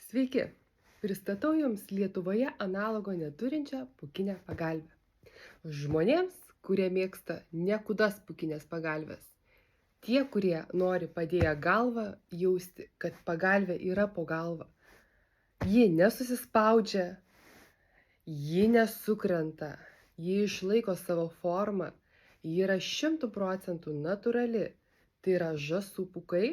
Sveiki, pristatau Jums Lietuvoje analogo neturinčią pūkinę pagalvę. Žmonėms, kurie mėgsta nekudas pūkinės pagalvės. Tie, kurie nori padėję galvą jausti, kad pagalvė yra po galva. Ji nesusispaudžia, ji nesukrenta, ji išlaiko savo formą, ji yra 100% natūrali. Tai yra žąsų pūkai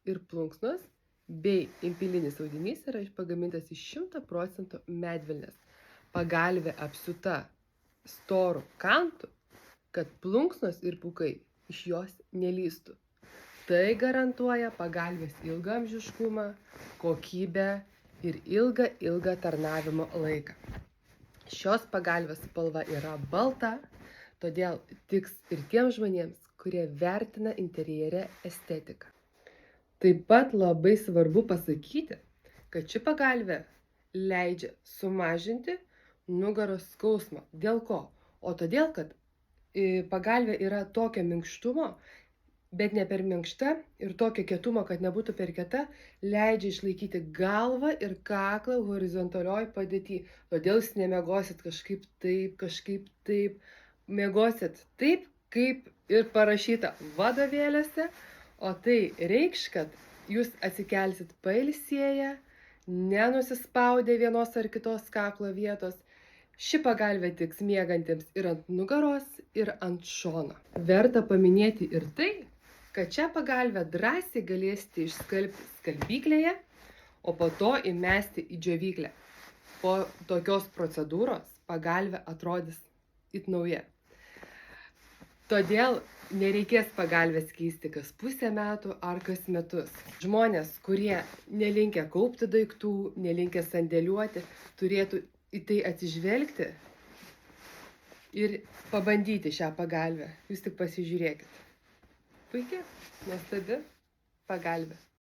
ir plunksnos bei impilinis audinys yra pagamintas iš 100% medvilnės. Pagalvė apsiūta storu kantu, kad plunksnos ir pūkai iš jos nelįstų. Tai garantuoja pagalvės ilgaamžiškumą, kokybę ir ilgą tarnavimo laiką. Šios pagalvės spalva yra balta, todėl tiks ir tiems žmonėms, kurie vertina interjere estetiką. Taip pat labai svarbu pasakyti, kad ši pagalvė leidžia sumažinti nugaros skausmą. Dėl ko? O todėl, kad pagalvė yra tokio minkštumo, bet ne per minkšta ir tokio kietumo, kad nebūtų per kieta, leidžia išlaikyti galvą ir kaklą horizontalioj padėty. Todėl jūs nemiegosit kažkaip taip, miegosit taip, kaip ir parašyta vadovėliuose, o tai reikš, kad jūs atsikelsit pailsėję, nenusispaudę vienos ar kitos kaklo vietos. Ši pagalvė tiks miegantiems ir ant nugaros, ir ant šono. Verta paminėti ir tai, kad šią pagalvę drąsiai galėsite išskalbti skalbyklėje, o po to įmesti į džiovyklę. Po tokios procedūros pagalvė atrodys it nauja. Todėl nereikės pagalvės keisti kas pusę metų ar kas metus. Žmonės, kurie nelinkę kaupti daiktų, nelinkę sandėliuoti, turėtų į tai atsižvelgti ir pabandyti šią pagalvę. Jūs tik pasižiūrėkit. Puikiai, nuostabi pagalvė.